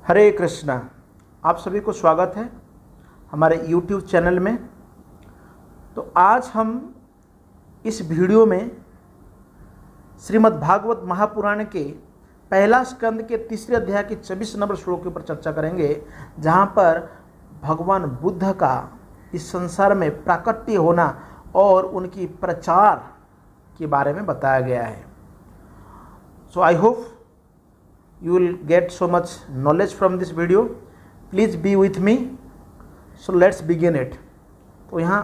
हरे कृष्णा। आप सभी को स्वागत है हमारे YouTube चैनल में। तो आज हम इस वीडियो में श्रीमद् भागवत महापुराण के पहला स्कंद के तीसरे अध्याय के 26 नंबर श्लोक के ऊपर चर्चा करेंगे, जहाँ पर भगवान बुद्ध का इस संसार में प्राकट्य होना और उनकी प्रचार के बारे में बताया गया है। So I hope you will get so much knowledge from this video. Please be with me. So let's begin it. तो यहाँ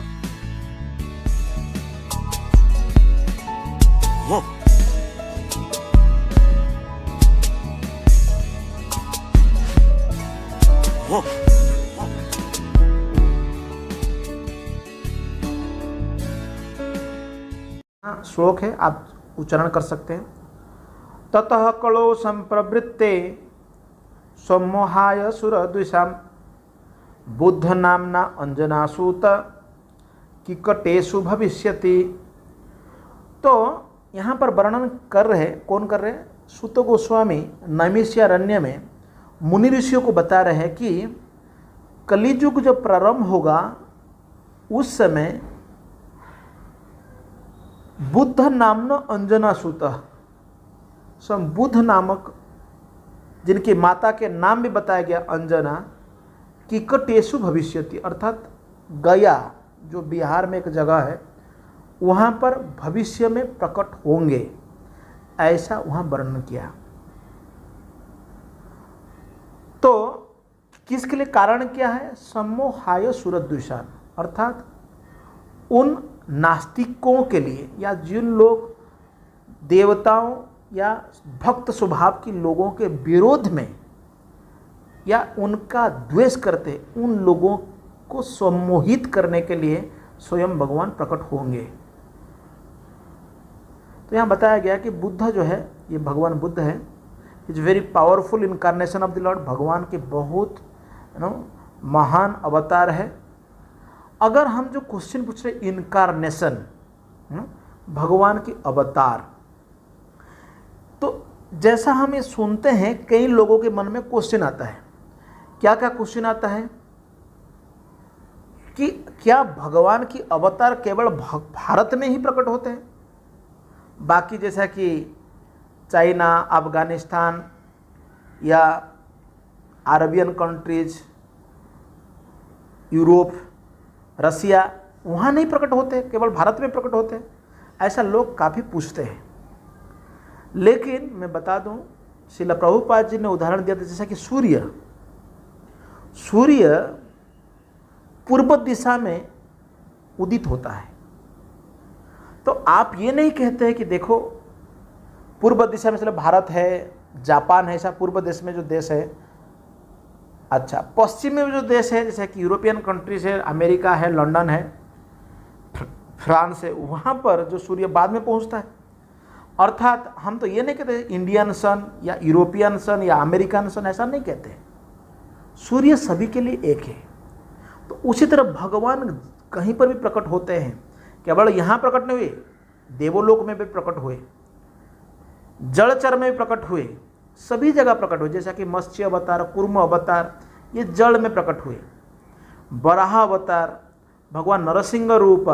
श्लोक है, आप उच्चारण कर सकते हैं। ततः कलो संप्रवृत्ते सम्मोहाय सुरद्विषां बुद्ध नामना अंजनासूत किकटेषु भविष्यति। तो यहाँ पर वर्णन कर रहे, कौन कर रहे? सूत गोस्वामी नैमिषारण्य में मुनि ऋषियों को बता रहे हैं कि कलियुग जब प्रारंभ होगा उस समय बुद्ध नामना अंजनासूत, बुद्ध नामक जिनकी माता के नाम भी बताया गया अंजना, किकटेषु भविष्यति, अर्थात गया जो बिहार में एक जगह है वहाँ पर भविष्य में प्रकट होंगे, ऐसा वहाँ वर्णन किया। तो किसके लिए कारण क्या है? सम्मोहाय सुरद्विषान, अर्थात उन नास्तिकों के लिए या जिन लोग देवताओं या भक्त स्वभाव के लोगों के विरोध में या उनका द्वेष करते, उन लोगों को सम्मोहित करने के लिए स्वयं भगवान प्रकट होंगे। तो यहाँ बताया गया कि बुद्ध जो है, ये भगवान बुद्ध है, is very powerful incarnation of the Lord, भगवान के बहुत महान अवतार है। अगर हम जो क्वेश्चन पूछ रहे इनकारनेशन, भगवान के अवतार, तो जैसा हम ये सुनते हैं कई लोगों के मन में क्वेश्चन आता है। क्या क्या क्वेश्चन आता है कि क्या भगवान की अवतार केवल भारत में ही प्रकट होते हैं? बाकी जैसा कि चाइना, अफगानिस्तान या अरबियन कंट्रीज, यूरोप, रसिया, वहाँ नहीं प्रकट होते, केवल भारत में प्रकट होते हैं? ऐसा लोग काफ़ी पूछते हैं। लेकिन मैं बता दूं, श्रील प्रभुपाद जी ने उदाहरण दिया था, जैसा कि सूर्य पूर्व दिशा में उदित होता है। तो आप ये नहीं कहते हैं कि देखो पूर्व दिशा में, चलो भारत है, जापान है, ऐसा पूर्व देश में जो देश है, अच्छा पश्चिम में जो देश है जैसे कि यूरोपियन कंट्रीज है, अमेरिका है, लंदन है, फ्रांस है, वहाँ पर जो सूर्य बाद में पहुँचता है। अर्थात हम तो ये नहीं कहते इंडियन सन या यूरोपियन सन या अमेरिकन सन, ऐसा नहीं कहते। सूर्य सभी के लिए एक है। तो उसी तरह भगवान कहीं पर भी प्रकट होते हैं, केवल यहाँ प्रकट नहीं हुए, देवोलोक में भी प्रकट हुए, जलचर में भी प्रकट हुए, सभी जगह प्रकट हुए। जैसा कि मत्स्य अवतार, कूर्म अवतार, ये जल में प्रकट हुए। वराह अवतार, भगवान नरसिंह रूप,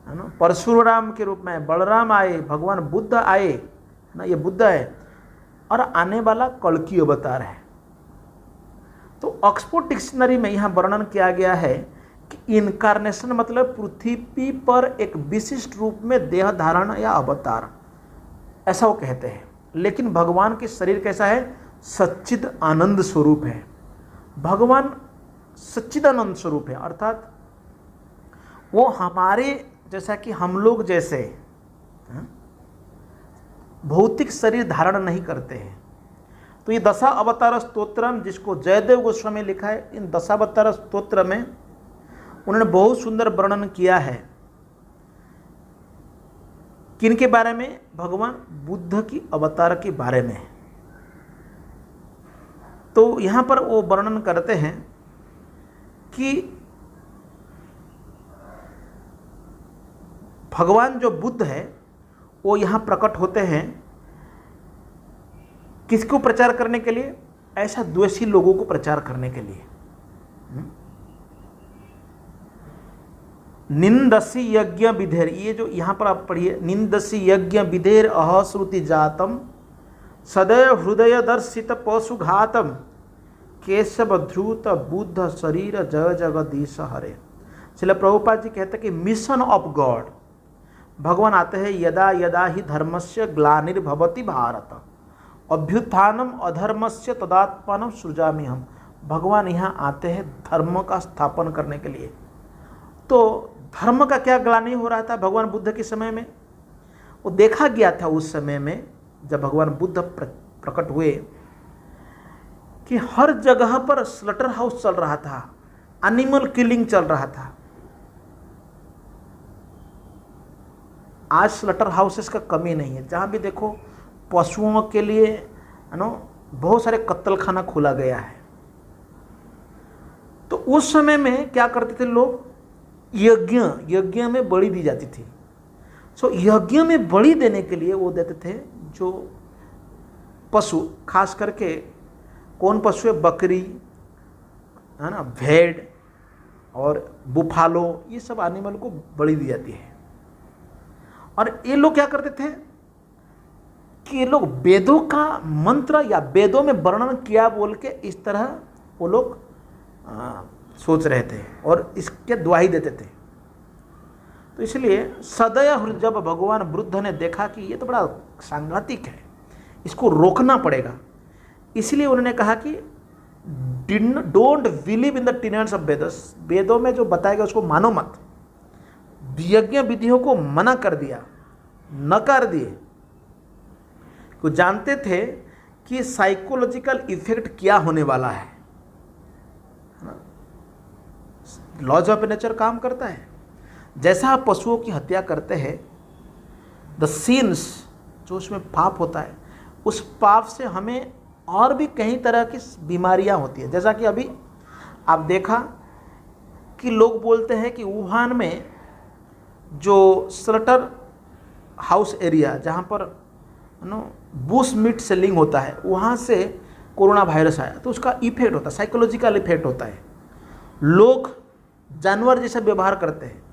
है ना, परशुराम के रूप में बलराम आए, भगवान बुद्ध आए, है ना, ये बुद्ध है, और आने वाला कल्कि अवतार है। तो ऑक्सफोर्ड डिक्शनरी में यहाँ वर्णन किया गया है कि इनकारनेशन मतलब पृथ्वी पर एक विशिष्ट रूप में देह धारण या अवतार, ऐसा वो कहते हैं। लेकिन भगवान के शरीर कैसा है? सच्चिद आनंद स्वरूप है। भगवान सच्चिदानंद स्वरूप है, अर्थात वो हमारे जैसा कि हम लोग जैसे भौतिक शरीर धारण नहीं करते हैं। तो ये दशा अवतार स्तोत्रम, जिसको जयदेव गोस्वामी लिखा है, इन दशावतार स्तोत्र में उन्होंने बहुत सुंदर वर्णन किया है। किनके बारे में? भगवान बुद्ध की अवतार के बारे में। तो यहाँ पर वो वर्णन करते हैं कि भगवान जो बुद्ध है वो यहाँ प्रकट होते हैं किसको प्रचार करने के लिए? ऐसा द्वेषी लोगों को प्रचार करने के लिए। निंदसी यज्ञ विधेर, ये जो यहाँ पर आप पढ़िए, निंदसी यज्ञ विधेर अहश्रुति जातम सदैव हृदय दर्शित पशुघातम केशव ध्रुत बुद्ध शरीर जय जगदीश हरे। श्रील प्रभुपाद जी कहते हैं कि मिशन ऑफ गॉड, भगवान आते हैं यदा यदा ही धर्मस्य ग्लानिर्भवति भारत अभ्युत्थानम अधर्मस्य तदात्मानम सृजामि हम। भगवान यहाँ आते हैं धर्म का स्थापन करने के लिए। तो धर्म का क्या ग्लानि हो रहा था भगवान बुद्ध के समय में, वो देखा गया था उस समय में जब भगवान बुद्ध प्रकट हुए कि हर जगह पर स्लटर हाउस चल रहा था, एनिमल किलिंग चल रहा था। आज स्लटर हाउसेस का कमी नहीं है, जहाँ भी देखो पशुओं के लिए बहुत सारे कत्ल खाना खोला गया है। तो उस समय में क्या करते थे लोग, यज्ञ में बलि दी जाती थी। सो यज्ञ में बलि देने के लिए वो देते थे जो पशु, खास करके कौन पशु है, बकरी है ना, भेड़ और बुफालो, ये सब एनिमल को बलि दी जाती है। और ये लोग क्या करते थे कि ये लोग वेदों का मंत्र या वेदों में वर्णन किया बोल के इस तरह वो लोग सोच रहे थे और इसके दुहाई देते थे। तो इसलिए सदैव जब भगवान बुद्ध ने देखा कि ये तो बड़ा सांघातिक है, इसको रोकना पड़ेगा, इसलिए उन्होंने कहा कि don't believe in the tenants of Vedas, वेदों में जो बताएगा उसको मानो मत। यज्ञ विधियों को मना कर दिया, नकार दिए। को जानते थे कि साइकोलॉजिकल इफेक्ट क्या होने वाला है। लॉज ऑफ नेचर काम करता है। जैसा आप पशुओं की हत्या करते हैं, द सीन्स जो उसमें पाप होता है, उस पाप से हमें और भी कई तरह की बीमारियां होती है। जैसा कि अभी आप देखा कि लोग बोलते हैं कि वुहान में जो स्लटर हाउस एरिया जहाँ पर बुश मीट सेलिंग होता है, वहाँ से कोरोना वायरस आया। तो उसका इफेक्ट होता है, साइकोलॉजिकल इफेक्ट होता है। लोग जानवर जैसा व्यवहार करते हैं।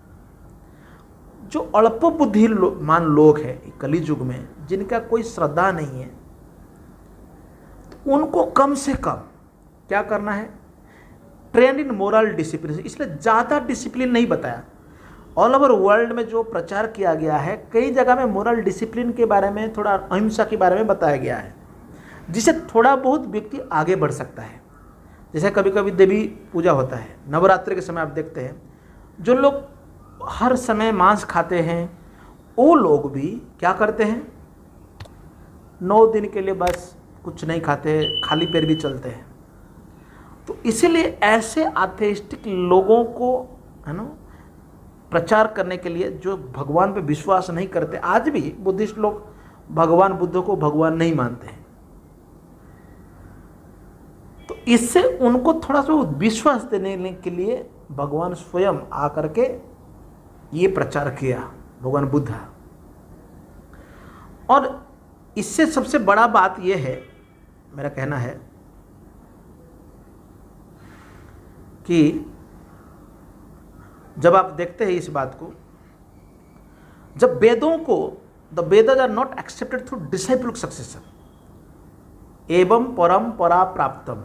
जो अल्प बुद्धिमान लोग हैं कली युग में, जिनका कोई श्रद्धा नहीं है, तो उनको कम से कम क्या करना है, ट्रेन इन मोरल डिसिप्लिन। इसलिए ज़्यादा डिसिप्लिन नहीं बताया। ऑल ओवर वर्ल्ड में जो प्रचार किया गया है, कई जगह में मोरल डिसिप्लिन के बारे में, थोड़ा अहिंसा के बारे में बताया गया है, जिससे थोड़ा बहुत व्यक्ति आगे बढ़ सकता है। जैसे कभी कभी देवी पूजा होता है, नवरात्रि के समय आप देखते हैं जो लोग हर समय मांस खाते हैं, वो लोग भी क्या करते हैं, 9 दिन के लिए बस कुछ नहीं खाते, खाली पेट भी चलते हैं। तो इसीलिए ऐसे एथेइस्टिक लोगों को है ना प्रचार करने के लिए, जो भगवान पे विश्वास नहीं करते, आज भी बुद्धिस्ट लोग भगवान बुद्ध को भगवान नहीं मानते हैं, तो इससे उनको थोड़ा सा विश्वास देने के लिए भगवान स्वयं आकर के ये प्रचार किया, भगवान बुद्ध। और इससे सबसे बड़ा बात यह है, मेरा कहना है कि जब आप देखते हैं इस बात को, जब वेदों को, the Vedas are not accepted through disciple successor एवं परंपरा प्राप्तम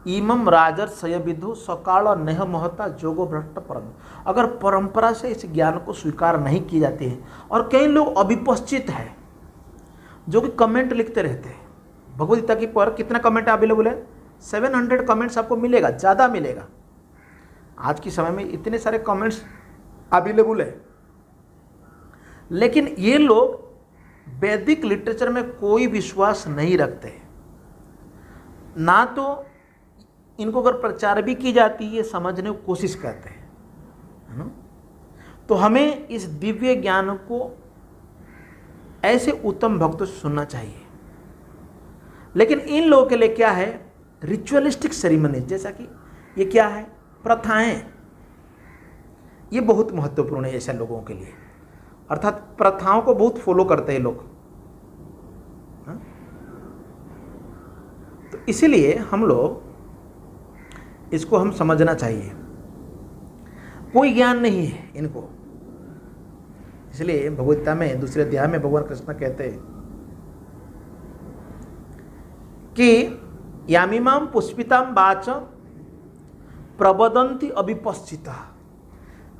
इमम राजर्षय विदु सकाल नेह महता जोगो भ्रष्ट परम। अगर परंपरा से इस ज्ञान को स्वीकार नहीं की जाती है, और कई लोग अविपश्चित हैं जो कि कमेंट लिखते रहते हैं, भगवद गीता की पर कितना कमेंट अवेलेबल है, 700 कमेंट्स आपको मिलेगा, ज़्यादा मिलेगा। आज के समय में इतने सारे कमेंट्स अवेलेबल है, लेकिन ये लोग वैदिक लिटरेचर में कोई विश्वास नहीं रखते, ना तो इनको अगर प्रचार भी की जाती है समझने की कोशिश करते हैं, है ना। तो हमें इस दिव्य ज्ञान को ऐसे उत्तम भक्तों से सुनना चाहिए। लेकिन इन लोगों के लिए क्या है, रिचुअलिस्टिक सेरेमनी, जैसा कि ये क्या है, प्रथाएं, ये बहुत महत्वपूर्ण है ऐसे लोगों के लिए। अर्थात प्रथाओं को बहुत फॉलो करते हैं लोग। तो इसीलिए हम लोग इसको हम समझना चाहिए, कोई ज्ञान नहीं है इनको। इसलिए भगवद गीता में दूसरे अध्याय में भगवान कृष्ण कहते हैं कि यामिमाम पुष्पिताम वाच प्रबदंती अभिपश्चिता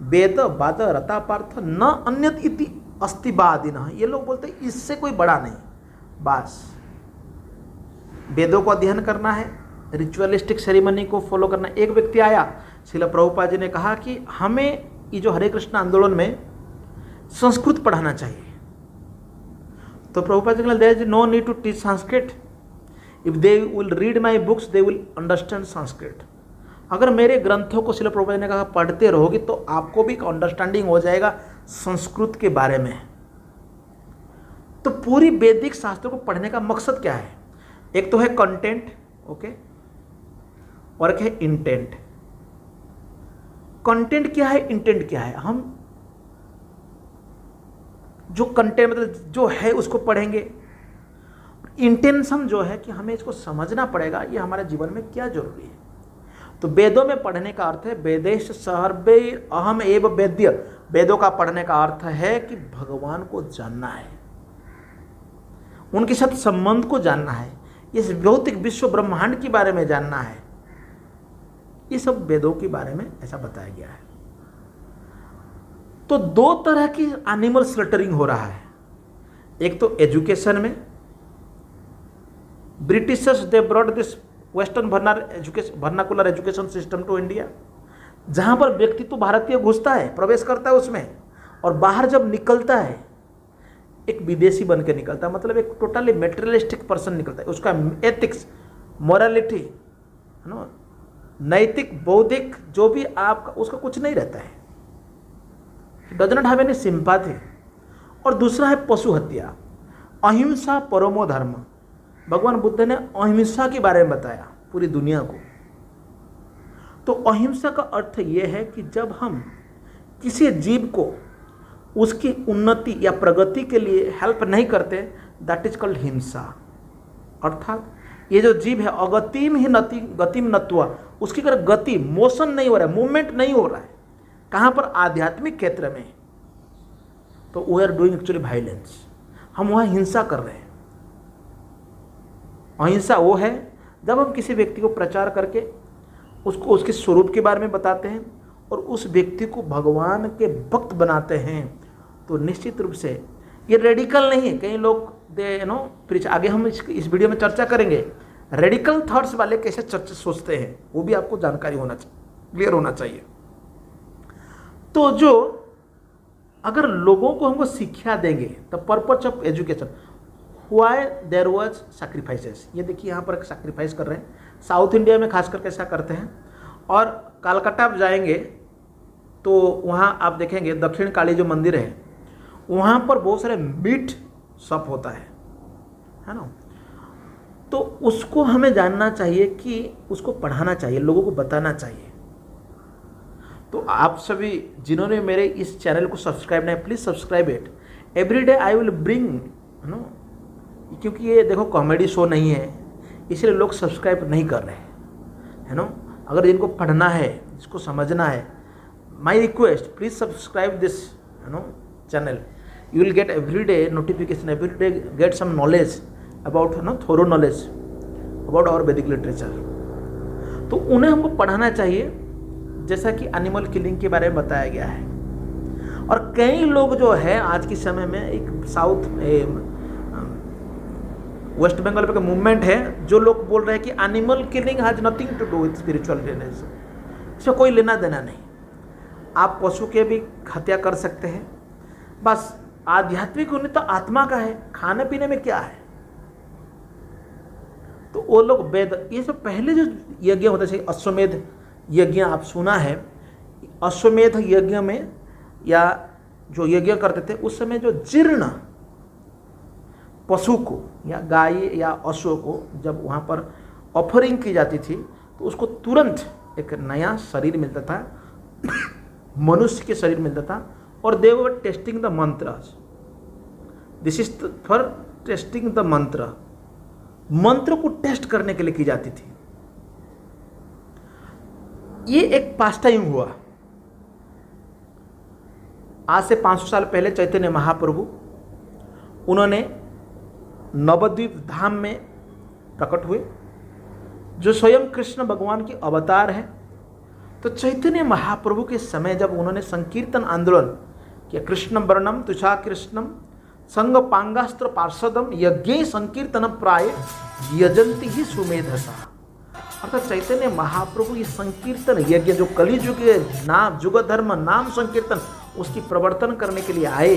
वेद वाद रता पार्थ न अन्यत इति अस्तिवादिनः। ये लोग बोलते हैं इससे कोई बड़ा नहीं, बस वेदों को अध्ययन करना है, रिचुअलिस्टिक सेरेमनी को फॉलो करना। एक व्यक्ति आया, श्रील प्रभुपाद जी ने कहा कि हमें ये जो हरे कृष्ण आंदोलन में संस्कृत पढ़ाना चाहिए। तो प्रभुपाद जी ने there is no need to teach Sanskrit, if they will read my books they will understand Sanskrit. अगर मेरे ग्रंथों को श्रील प्रभुपाद जी ने कहा पढ़ते रहोगे तो आपको भी अंडरस्टैंडिंग हो जाएगा संस्कृत के बारे में। तो पूरी वैदिक शास्त्रों को पढ़ने का मकसद क्या है? एक तो है कंटेंट, ओके, और एक है इंटेंट। कंटेंट क्या है, इंटेंट क्या है? हम जो कंटेंट मतलब जो है उसको पढ़ेंगे, इंटेंशन जो है कि हमें इसको समझना पड़ेगा ये हमारे जीवन में क्या जरूरी है। तो वेदों में पढ़ने का अर्थ है वेदेश सर्वे अहम एव वेद्य। वेदों का पढ़ने का अर्थ है कि भगवान को जानना है, उनके साथ संबंध को जानना है, इस भौतिक विश्व ब्रह्मांड के बारे में जानना है। ये सब वेदों के बारे में ऐसा बताया गया है। तो दो तरह की एनिमल स्लटरिंग हो रहा है। एक तो एजुकेशन में, britishers they brought this western vernacular education system to India, जहां पर व्यक्ति तो भारतीय घुसता है, प्रवेश करता है उसमें, और बाहर जब निकलता है एक विदेशी बन के निकलता है, मतलब एक टोटली मेटेरियलिस्टिक पर्सन निकलता है। उसका एथिक्स, मोरालिटी, है ना, नैतिक, बौद्धिक जो भी आपका, उसका कुछ नहीं रहता है, does not have any sympathy. और दूसरा है पशु हत्या, अहिंसा परमो धर्म। भगवान बुद्ध ने अहिंसा के बारे में बताया पूरी दुनिया को। तो अहिंसा का अर्थ यह है कि जब हम किसी जीव को उसकी उन्नति या प्रगति के लिए हेल्प नहीं करते, दैट इज कॉल्ड हिंसा। अर्थात ये जो जीव है अगतिम ही नति गतिम नत्वा, उसकी अगर गति, मोशन नहीं हो रहा है, मूवमेंट नहीं हो रहा है, कहाँ पर? आध्यात्मिक क्षेत्र में, तो we are doing actually violence, हम वहाँ हिंसा कर रहे हैं। अहिंसा वो है जब हम किसी व्यक्ति को प्रचार करके उसको उसके स्वरूप के बारे में बताते हैं और उस व्यक्ति को भगवान के भक्त बनाते हैं। तो निश्चित रूप से ये रेडिकल नहीं है। कई लोग दे नो प्रीच, आगे हम इस वीडियो में चर्चा करेंगे रेडिकल थॉट्स वाले कैसे चर्चा सोचते हैं, वो भी आपको जानकारी होना चाहिए, क्लियर होना चाहिए। तो जो अगर लोगों को हमको शिक्षा देंगे, the purpose of education, why there was sacrifices. ये देखिए यहाँ पर एक सैक्रिफाइस कर रहे हैं, साउथ इंडिया में खास करके ऐसा करते हैं। और कलकत्ता आप जाएंगे तो वहाँ आप देखेंगे दक्षिण काली जो मंदिर है, वहाँ पर बहुत सारे मीट शॉप होता है ना। तो उसको हमें जानना चाहिए कि उसको पढ़ाना चाहिए, लोगों को बताना चाहिए। तो आप सभी जिन्होंने मेरे इस चैनल को सब्सक्राइब नहीं, please subscribe it. Every day I will bring, you know, क्योंकि ये देखो कॉमेडी शो नहीं है, इसलिए लोग सब्सक्राइब नहीं कर रहे है ना। अगर जिनको पढ़ना है, जिसको समझना है, my request, please subscribe this you know channel. You will get every day notification, every day get some knowledge about, you know, thorough knowledge about our Vedic literature. तो उन्हें हमको पढ़ाना चाहिए, जैसा कि एनिमल किलिंग के बारे में बताया गया है। और कई लोग जो है आज के समय में एक साउथ वेस्ट बंगाल पे का मूवमेंट है, जो लोग बोल रहे हैं कि animal killing has nothing to do with spirituality, इससे कोई लेना देना नहीं। आप पशु के भी हत्या कर सकते हैं, बस आध्यात्मिक उन्नति तो आत्मा का है, खाने पीने में क्या है। तो वो लोग वेद, ये सब पहले जो यज्ञ होते थे, अश्वमेध यज्ञ आप सुना है, अश्वमेध यज्ञ में या जो यज्ञ करते थे उस समय जो जीर्ण पशु को या गाय या अश्व को जब वहाँ पर ऑफरिंग की जाती थी तो उसको तुरंत एक नया शरीर मिलता था, मनुष्य के शरीर मिलता था। और दे वर टेस्टिंग द मंत्र, this is for testing the मंत्र, मंत्र को टेस्ट करने के लिए की जाती थी। ये एक पास्ट टाइम हुआ। आज से 500 साल पहले चैतन्य महाप्रभु उन्होंने नवद्वीप धाम में प्रकट हुए, जो स्वयं कृष्ण भगवान के अवतार हैं। तो चैतन्य महाप्रभु के समय जब उन्होंने संकीर्तन आंदोलन किया, कृष्ण वर्णम तुषा कृष्णम संग पांगास्त्र पार्षदम यज्ञ संकीर्तन प्राय यजंती ही सुमेधसा। अर्थात चैतन्य महाप्रभु ये संकीर्तन यज्ञ जो कलिजुग के नाम जुग धर्म नाम संकीर्तन उसकी प्रवर्तन करने के लिए आए।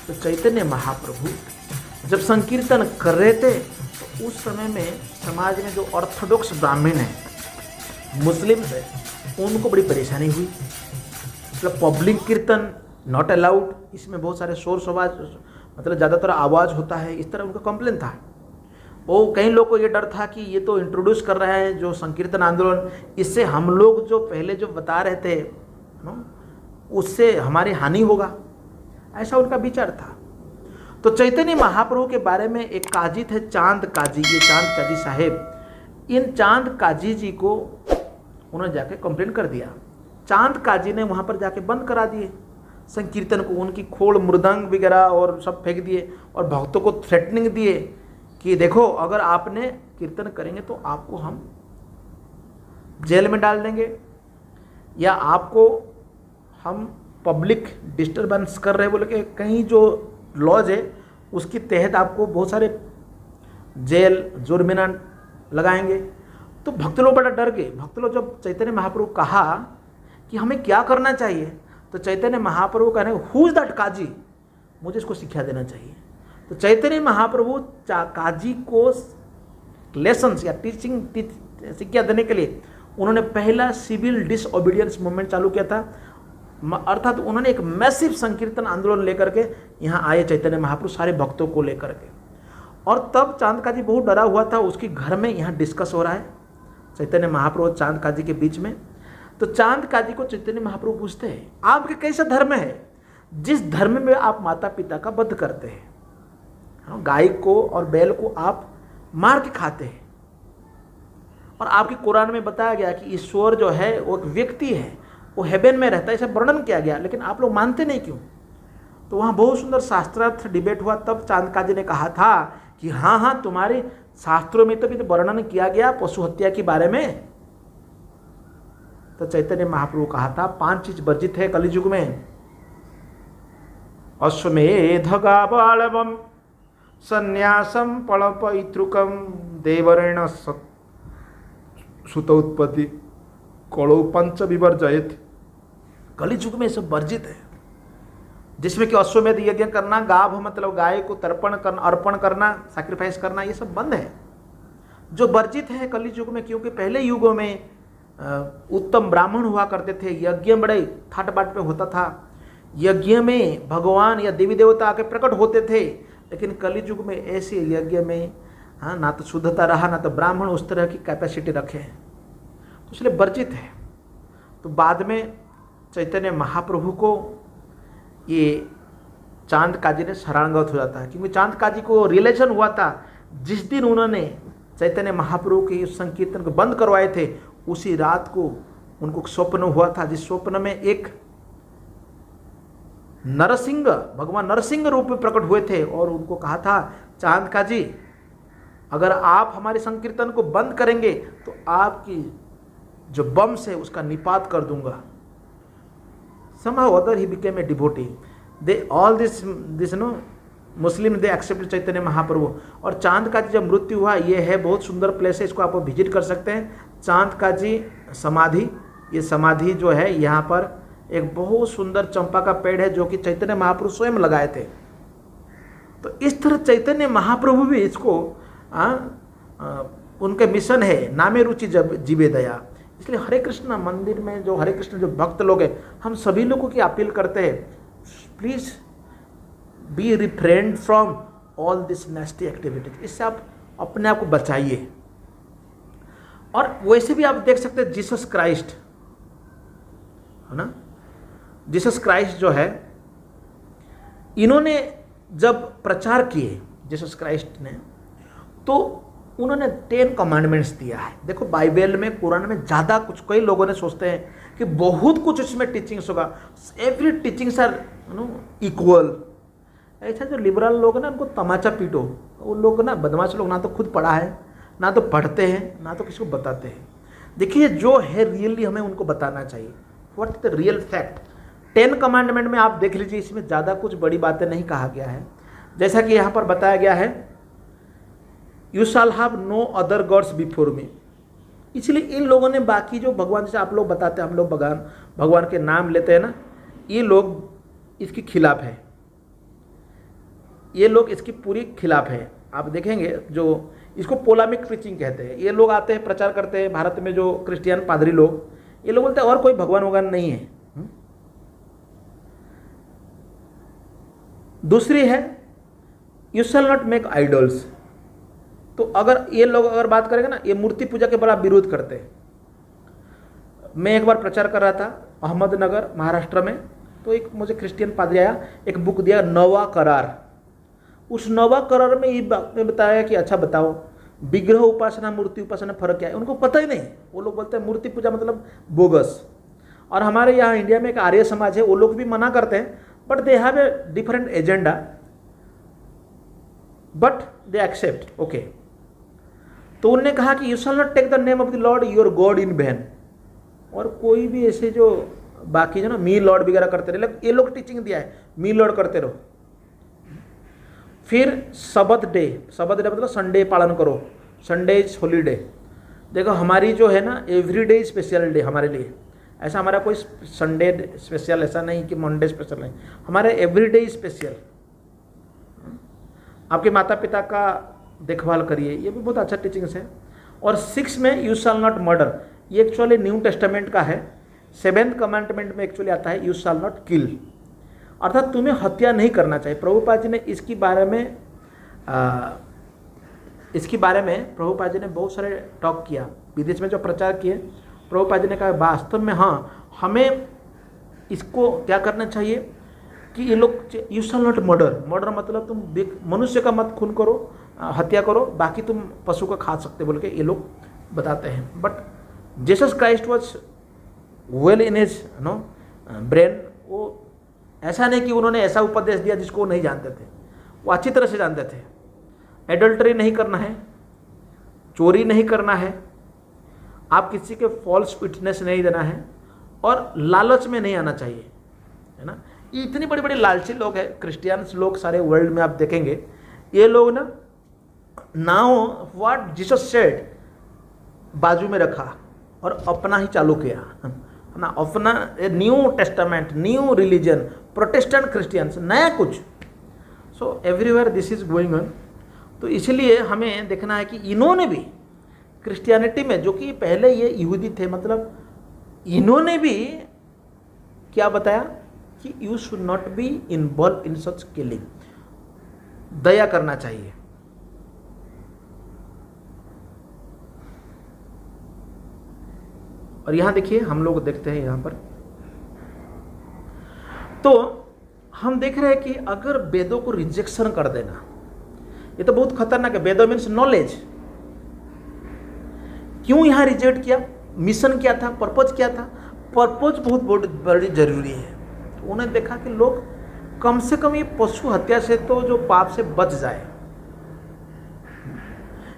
तो चैतन्य महाप्रभु जब संकीर्तन कर रहे थे तो उस समय में समाज में जो ऑर्थोडॉक्स ब्राह्मण हैं, मुस्लिम्स हैं, उनको बड़ी परेशानी हुई। मतलब पब्लिक कीर्तन नॉट अलाउड, इसमें बहुत सारे शोर शराबा, मतलब ज़्यादातर आवाज़ होता है, इस तरह उनका कंप्लेन था। वो कई लोगों को ये डर था कि ये तो इंट्रोड्यूस कर रहा है जो संकीर्तन आंदोलन, इससे हम लोग जो पहले जो बता रहे थे उससे हमारी हानि होगा, ऐसा उनका विचार था। तो चैतन्य महाप्रभु के बारे में एक काजी थे चांद काजी, ये चांद काजी साहेब, इन चांद काजी जी को उन्होंने जाके कंप्लेन कर दिया। चांद काजी ने वहाँ पर जाके बंद करा दिए संकीर्तन को, उनकी खोल मृदंग वगैरह और सब फेंक दिए और भक्तों को थ्रेटनिंग दिए कि देखो अगर आपने कीर्तन करेंगे तो आपको हम जेल में डाल देंगे, या आपको हम पब्लिक डिस्टर्बेंस कर रहे बोले कि कहीं जो लॉज है उसके तहत आपको बहुत सारे जेल जुर्माना लगाएंगे। तो भक्त लोग बड़ा डर गए। भक्त लोग जब चैतन्य महाप्रभु कहा कि हमें क्या करना चाहिए, तो चैतन्य महाप्रभु कहने हु इज दैट काजी, मुझे इसको शिक्षा देना चाहिए। तो चैतन्य महाप्रभु काजी को लेसन्स या टीचिंग शिक्षा देने के लिए उन्होंने पहला सिविल डिसओबीडियंस मूवमेंट चालू किया था। अर्थात उन्होंने एक मैसिव संकीर्तन आंदोलन लेकर के यहाँ आए चैतन्य महाप्रभु सारे भक्तों को लेकर के। और तब चांद काजी बहुत डरा हुआ था, उसके घर में यहाँ डिस्कस हो रहा है चैतन्य महाप्रभु चांद काजी के बीच में। तो चांद काजी को चैतन्य महाप्रभु पूछते हैं आपके कैसा धर्म है जिस धर्म में आप माता पिता का वध करते हैं, गाय को और बैल को आप मार के खाते हैं, और आपके कुरान में बताया गया कि ईश्वर जो है वो एक व्यक्ति है, वो हेवन में रहता है, ऐसा वर्णन किया गया, लेकिन आप लोग मानते नहीं क्यों। तो वहाँ बहुत सुंदर शास्त्रार्थ डिबेट हुआ। तब चांद काजी ने कहा था कि हाँ तुम्हारे शास्त्रों में तो भी तो वर्णन किया गया पशु हत्या के बारे में। तो चैतन्य महाप्रभु कहा था 5 चीज वर्जित है कलियुग में, अश्वमेध गाबालवम संन्यासम पलपैतृकम देवरेण सुतोत्पत्ति कड़ो पंच विवर्जयत। कलियुग में सब वर्जित है, जिसमें कि अश्वमेध यज्ञ करना, गाभ मतलब गाय को तर्पण करना, अर्पण करना, सैक्रिफाइस करना, ये सब बंद है। जो वर्जित है कलियुग में, क्योंकि पहले युगों में उत्तम ब्राह्मण हुआ करते थे, यज्ञ बड़े ठाट बाट पे होता था, यज्ञ में भगवान या देवी देवता आके प्रकट होते थे। लेकिन कलियुग में ऐसे यज्ञ में ना तो शुद्धता रहा, ना तो ब्राह्मण उस तरह की कैपेसिटी रखे हैं, तो इसलिए वर्जित है। तो बाद में चैतन्य महाप्रभु को ये चांद काजी ने शरणागत हो जाता है, क्योंकि चांद काजी को रियलाइजेशन हुआ था जिस दिन उन्होंने चैतन्य महाप्रभु के संकीर्तन को बंद करवाए थे, उसी रात को उनको स्वप्न हुआ था, जिस स्वप्न में एक नरसिंह, भगवान नरसिंह रूप में प्रकट हुए थे, और उनको कहा था चांद काजी अगर आप हमारे संकीर्तन को बंद करेंगे तो आपकी जो वंश है उसका निपात कर दूंगा। somehow other he became a devotee. They all this Muslim they accept Chaitanya Mahaprabhu. और चांद का जी जब मृत्यु हुआ, ये है बहुत सुंदर प्लेस है, इसको आप विजिट कर सकते हैं। चांद का जी समाधि, ये समाधि जो है यहाँ पर एक बहुत सुंदर चंपा का पेड़ है जो कि चैतन्य महाप्रभु स्वयं लगाए थे। तो इस तरह चैतन्य महाप्रभु भी इसको उनके मिशन है नामे रुचि जीवे दया। इसलिए हरे कृष्ण मंदिर में जो हरे कृष्ण जो भक्त लोग हैं, हम सभी लोगों की अपील करते हैं, please be refrain from all this नेस्टी activities. इससे आप अपने आप को बचाइए। और वैसे भी आप देख सकते हैं जीसस क्राइस्ट है ना, जीसस क्राइस्ट जो है, इन्होंने जब प्रचार किए जीसस क्राइस्ट ने, तो उन्होंने 10 कमांडमेंट्स दिया है। देखो बाइबल में, कुरान में ज़्यादा कुछ, कई लोगों ने सोचते हैं कि बहुत कुछ इसमें टीचिंग्स होगा, एवरी टीचिंग्स आर इक्वल। ऐसा जो लिबरल लोग हैं ना, उनको तमाचा पीटो। वो लोग ना बदमाश लोग, ना तो खुद पढ़ा है, ना तो पढ़ते हैं, ना तो किसी को बताते हैं। देखिए जो है रियली हमें उनको बताना चाहिए, what the real fact. 10 commandment में आप देख लीजिए, इसमें ज़्यादा कुछ बड़ी बातें नहीं कहा गया है। जैसा कि यहाँ पर बताया गया है, you shall have no other gods before me. इसलिए इन लोगों ने बाकी जो भगवान, जैसे आप लोग बताते हैं, हम लोग भगवान के नाम लेते हैं ना, ये लोग इसके खिलाफ है, ये लोग इसकी पूरी खिलाफ है। आप देखेंगे जो इसको पोलामिक प्रीचिंग कहते हैं। ये लोग आते हैं, प्रचार करते हैं भारत में, जो क्रिश्चियन पादरी लोग, ये लोग बोलते हैं और कोई भगवान वगवान नहीं है। दूसरी है you shall not make idols. तो अगर ये लोग अगर बात करेंगे ना, ये मूर्ति पूजा के बड़ा विरोध करते हैं। मैं एक बार प्रचार कर रहा था अहमदनगर महाराष्ट्र में, तो एक मुझे क्रिश्चियन पादरी आया, एक बुक दिया नवा करार। उस नवा करार में ये बताया कि अच्छा बताओ विग्रह उपासना मूर्ति उपासना फर्क क्या है। उनको पता ही नहीं, वो लोग बोलते हैं मूर्ति पूजा मतलब बोगस। और हमारे यहाँ इंडिया में एक आर्य समाज है, वो लोग भी मना करते हैं, but they have a different agenda, but they accept, okay. तो उन्होंने कहा कि you shall not take the name of the Lord your God in vain. और कोई भी ऐसे जो बाकी जो ना मी लॉर्ड वगैरह करते रहे, ये लोग टीचिंग दिया है मी लॉर्ड करते रहो। फिर सबत डे मतलब संडे पालन करो, संडे इज हॉलीडे। देखो हमारी जो है ना एवरीडे स्पेशल डे हमारे लिए, ऐसा हमारा कोई संडे स्पेशल ऐसा नहीं कि मंडे स्पेशल नहीं, हमारे एवरीडे स्पेशल। आपके माता पिता का देखभाल करिए, ये भी बहुत अच्छा टीचिंग्स है। और 6 में यू शैल नॉट मर्डर, ये एक्चुअली न्यू टेस्टामेंट का है। 7th कमांडमेंट में एक्चुअली आता है यू शैल नॉट किल, अर्थात तुम्हें हत्या नहीं करना चाहिए। प्रभुपाद जी ने इसके बारे में प्रभुपाद जी ने बहुत सारे टॉक किया, विदेश में जो प्रचार किए। प्रभुपाद जी ने कहा वास्तव में हाँ, हमें इसको क्या करना चाहिए कि ये लोग यू शैल नॉट मर्डर मतलब तुम मनुष्य का मत खून करो, हत्या करो, बाकी तुम पशु का खा सकते बोल के ये लोग बताते हैं। But Jesus Christ was well in his brain. वो ऐसा नहीं कि उन्होंने ऐसा उपदेश दिया जिसको वो नहीं जानते थे, वो अच्छी तरह से जानते थे। एडल्टरी नहीं करना है, चोरी नहीं करना है, आप किसी के फॉल्स विटनेस नहीं देना है, और लालच में नहीं आना चाहिए, है ना। ये इतनी बड़ी बड़ी लालची लोग हैं क्रिश्चियंस लोग सारे वर्ल्ड में, आप देखेंगे ये लोग ना नाउ व्हाट जीसस सेड बाजू में रखा और अपना ही चालू किया ना, अपना new testament, new religion, Protestant Christians, नया कुछ। So everywhere this is going on. तो इसलिए हमें देखना है कि इन्होंने भी क्रिश्चियनिटी में, जो कि पहले ये यहूदी थे, मतलब इन्होंने भी क्या बताया कि you should not be involve in such killing, दया करना चाहिए। और यहां देखिए हम लोग देखते हैं यहां पर, तो हम देख रहे हैं कि अगर वेदों को रिजेक्शन कर देना, ये तो बहुत खतरनाक है। वेदों मीन्स नॉलेज। क्यों यहां रिजेक्ट किया? मिशन क्या था, पर्पज क्या था? पर्पज बहुत बड़ी जरूरी है। तो उन्हें देखा कि लोग कम से कम ये पशु हत्या से तो जो पाप से बच जाए,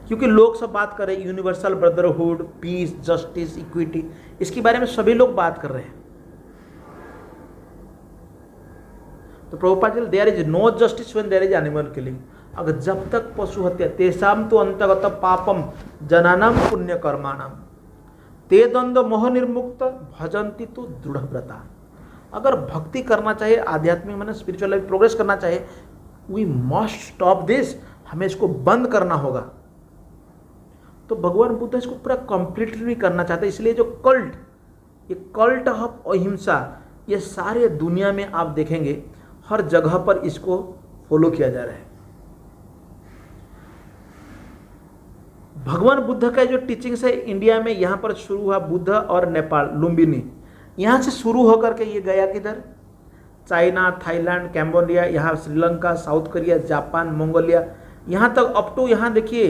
क्योंकि लोग सब बात कर रहे हैं universal brotherhood, peace, justice, equity, इसके बारे में सभी लोग बात कर रहे हैं। तो Prabhupada ji, there is no justice when there is animal killing. अगर जब तक पशु हत्या, तेषाम तो अंतगत पापम जनानाम पुण्य कर्माणाम ते द्वंद मोह निर्मुक्त भजंती तो दृढ़ व्रता। अगर भक्ति करना चाहिए, आध्यात्मिक माने स्पिरिचुअल लाइफ प्रोग्रेस करना चाहिए, वी मस्ट स्टॉप दिस, हमें इसको बंद करना होगा। तो भगवान बुद्ध इसको पूरा कंप्लीटली नहीं करना चाहते, इसलिए जो ये कल्ट ऑफ अहिंसा, ये सारे दुनिया में आप देखेंगे हर जगह पर इसको फॉलो किया जा रहा है। भगवान बुद्ध का जो टीचिंग्स है इंडिया में, यहाँ पर शुरू हुआ बुद्ध और नेपाल, लुम्बिनी, यहाँ से शुरू होकर के ये गया किधर? चाइना, थाईलैंड, कैम्बोडिया, यहाँ Sri Lanka, south Korea, Japan, Mongolia, यहाँ तक अप टू यहाँ देखिए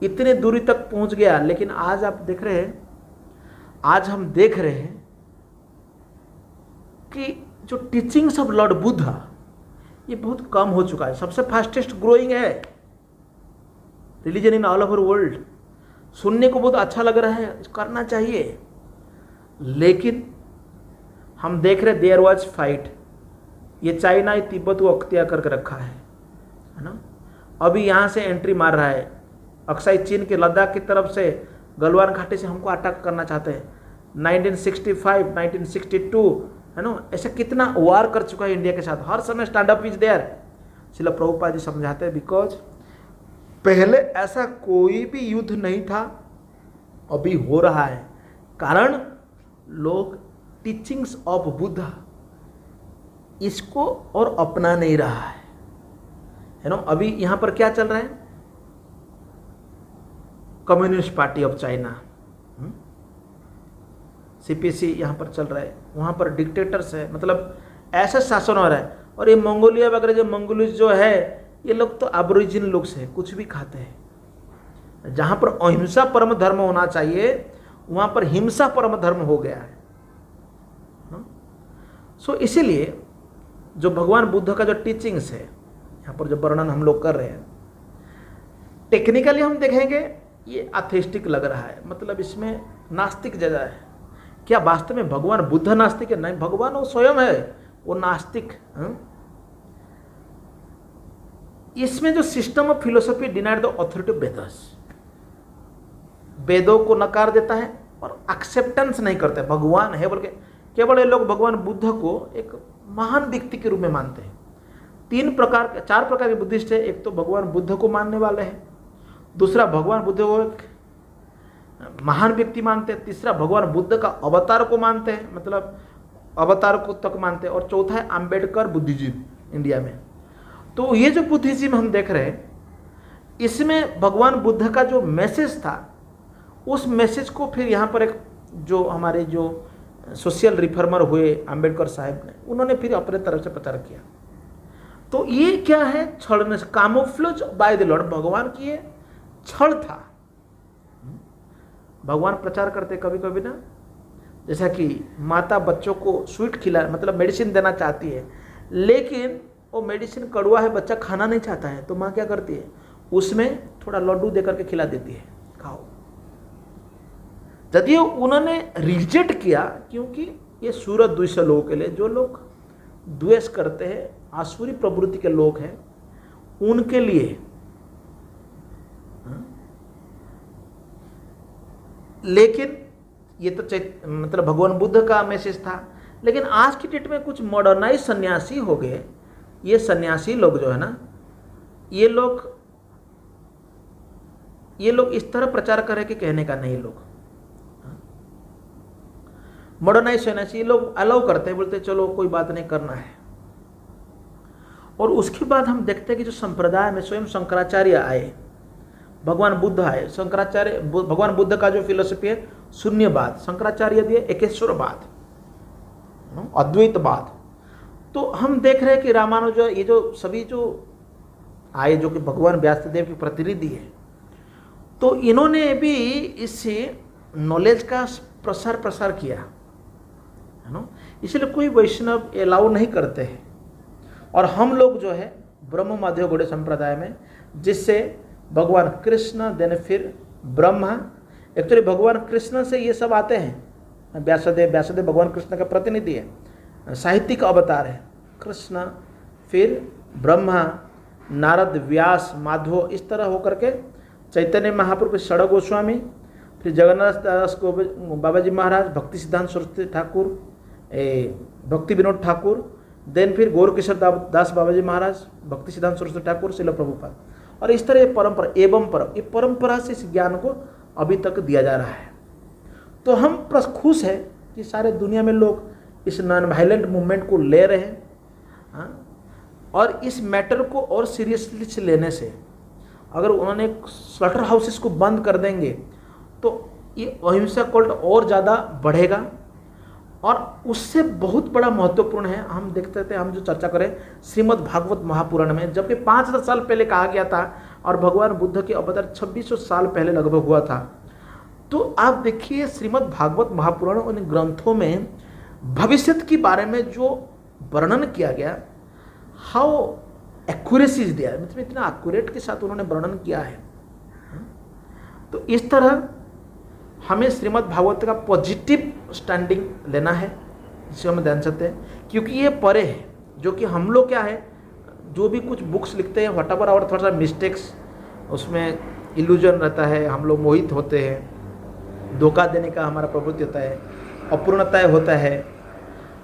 इतने दूरी तक पहुंच गया, लेकिन आज आप देख रहे हैं, आज हम देख रहे हैं कि जो टीचिंग्स ऑफ लॉर्ड बुद्धा ये बहुत कम हो चुका है। सबसे फास्टेस्ट ग्रोइंग है religion in all over world. सुनने को बहुत अच्छा लग रहा है, करना चाहिए, लेकिन हम देख रहे देयर वाज फाइट। ये चाइना, ये तिब्बत को अख्तियार करके रखा है ना। अभी यहाँ से एंट्री मार रहा है, अक्साई चीन के लद्दाख की तरफ से गलवान घाटी से हमको अटैक करना चाहते हैं। 1965, 1962 है ना, ऐसा कितना वार कर चुका है इंडिया के साथ। हर समय stand up is there. Srila Prabhupada ji समझाते हैं बिकॉज पहले ऐसा कोई भी युद्ध नहीं था, अभी हो रहा है। कारण लोग टीचिंग्स ऑफ बुद्धा इसको और अपना नहीं रहा है ना। अभी यहां पर क्या चल रहा है, communist party of China, CPC यहां पर चल रहा है, वहां पर डिक्टेटर्स है, मतलब ऐसा शासन हो रहा है। और ये मंगोलिया वगैरह जो मंगोलियस जो है, ये लोग तो एबोरिजिन लोग से कुछ भी खाते हैं। जहां पर अहिंसा परम धर्म होना चाहिए, वहां पर हिंसा परम धर्म हो गया है। सो इसीलिए जो भगवान बुद्ध का जो टीचिंग्स है, यहाँ पर जो वर्णन हम लोग कर रहे हैं, टेक्निकली हम देखेंगे ये एथेइस्टिक लग रहा है, मतलब इसमें नास्तिक जगह है। क्या वास्तव में भगवान बुद्ध नास्तिक है? नहीं, भगवान वो स्वयं है, वो नास्तिक। इसमें जो system of philosophy denied the authority of Vedas, वेदों को नकार देता है और एक्सेप्टेंस नहीं करते भगवान है बोल के। केवल ये लोग भगवान बुद्ध को एक महान व्यक्ति के रूप में मानते हैं। 4 प्रकार के बुद्धिस्ट है। एक तो भगवान बुद्ध को मानने वाले हैं, दूसरा भगवान बुद्ध को एक महान व्यक्ति मानते हैं, तीसरा भगवान बुद्ध का अवतार को मानते हैं, मतलब अवतार को तक मानते हैं, और चौथा है अम्बेडकर बुद्धिज्म इंडिया में। तो ये जो बुद्धिज्म हम देख रहे हैं, इसमें भगवान बुद्ध का जो मैसेज था, उस मैसेज को फिर यहाँ पर एक जो हमारे जो सोशल रिफॉर्मर हुए अम्बेडकर साहब ने, उन्होंने फिर अपने तरफ से प्रचार किया। तो ये क्या है? छल, कामोफ्लेज बाय द लॉर्ड। भगवान की ये छल था। भगवान प्रचार करते कभी कभी ना, जैसा कि माता बच्चों को स्वीट खिला, मतलब मेडिसिन देना चाहती है, लेकिन वो मेडिसिन कड़वा है, बच्चा खाना नहीं चाहता है, तो माँ क्या करती है, उसमें थोड़ा लड्डू देकर के खिला देती है, खाओ। यदि उन्होंने रिजेक्ट किया, क्योंकि ये सूरत द्वेष लोगों के लिए, जो लोग द्वेष करते हैं, आसुरी प्रवृत्ति के लोग हैं, उनके लिए। लेकिन ये तो मतलब भगवान बुद्ध का मैसेज था। लेकिन आज की डेट में कुछ मॉडर्नाइज सन्यासी हो गए। ये सन्यासी लोग जो है ना, ये लोग इस तरह प्रचार करें कि कहने का नहीं। लोग मॉडर्नाइज सन्यासी, ये लोग अलाउ करते हैं, बोलते चलो कोई बात नहीं, करना है। और उसके बाद हम देखते हैं कि जो संप्रदाय में स्वयं शंकराचार्य आए, भगवान बुद्ध आए। शंकराचार्य, भगवान बुद्ध का जो फिलोसफी है शून्यवाद, शंकराचार्य दिए एकेश्वरवाद, अद्वैतवाद। तो हम देख रहे हैं कि रामानुज, ये जो सभी जो आए, जो कि भगवान व्यासदेव के प्रतिनिधि है, तो इन्होंने भी इससे नॉलेज का प्रसार किया है ना। इसलिए कोई वैष्णव अलाउ नहीं करते हैं। और हम लोग जो है ब्रह्म माध्यम गौड़ीय संप्रदाय में, जिससे भगवान कृष्ण, देन फिर ब्रह्मा, एक्चुअली भगवान कृष्ण से ये सब आते हैं। व्यासदेव भगवान कृष्ण का प्रतिनिधि है, साहित्यिक अवतार है कृष्ण, फिर ब्रह्मा, नारद, व्यास, माधव, इस तरह होकर के चैतन्य महाप्रभु, षड़ गोस्वामी, फिर जगन्नाथ दास को बाबा जी महाराज, भक्ति सिद्धांत सरस्वती ठाकुर, भक्ति विनोद ठाकुर, देन फिर गौर किशोर दास बाबा जी महाराज, भक्ति सिद्धांत सरस्वती ठाकुर, श्रील प्रभुपाद। और इस तरह ये परंपरा एवं परम, ये परंपरा से इस ज्ञान को अभी तक दिया जा रहा है। तो हम खुश हैं कि सारे दुनिया में लोग इस नॉन वायलेंट मूवमेंट को ले रहे हैं। और इस मैटर को और सीरियसली से लेने से, अगर उन्होंने स्लॉटर हाउसेस को बंद कर देंगे तो ये अहिंसा कल्ट और ज़्यादा बढ़ेगा। और उससे बहुत बड़ा महत्वपूर्ण है, हम देखते थे, हम जो चर्चा करें श्रीमद् भागवत महापुराण में, जबकि 5,000 साल पहले कहा गया था और भगवान बुद्ध के अवतार 2600 साल पहले लगभग हुआ था। तो आप देखिए श्रीमद् भागवत महापुराण उन ग्रंथों में भविष्य के बारे में जो वर्णन किया गया, हाउ एक्यूरेसी इज देयर, मतलब इतना एक्यूरेट के साथ उन्होंने वर्णन किया है। तो इस तरह हमें श्रीमद् भागवत का पॉजिटिव स्टैंडिंग लेना है, जिसे हम जान सकते हैं, क्योंकि ये परे है, जो कि हम लोग क्या है, जो भी कुछ बुक्स लिखते हैं व्हाटएवर और थोड़ा सा मिस्टेक्स उसमें इल्यूजन रहता है, हम लोग मोहित होते हैं, धोखा देने का हमारा प्रवृत्ति होता है, अपूर्णता होता है,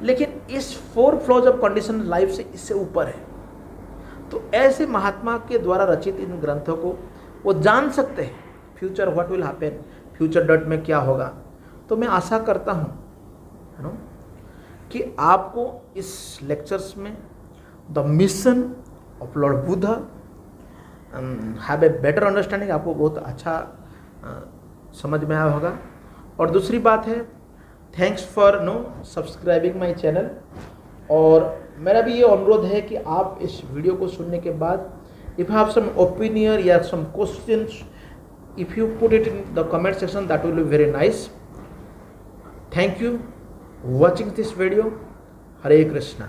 लेकिन इस 4 फ्लॉज ऑफ कंडीशन लाइफ से इससे ऊपर है। तो ऐसे महात्मा के द्वारा रचित इन ग्रंथों को वो जान सकते हैं future what will happen, future date में क्या होगा। तो मैं आशा करता हूँ कि आपको इस लेक्चर्स में the mission of Lord Buddha have a better understanding आपको बहुत अच्छा समझ में आया होगा। और दूसरी बात है, thanks for subscribing my channel. और मेरा भी ये अनुरोध है कि आप इस वीडियो को सुनने के बाद if you have some opinion या some questions, if you put it in the comment section, that will be very nice. Thank you watching this video. Hare Krishna.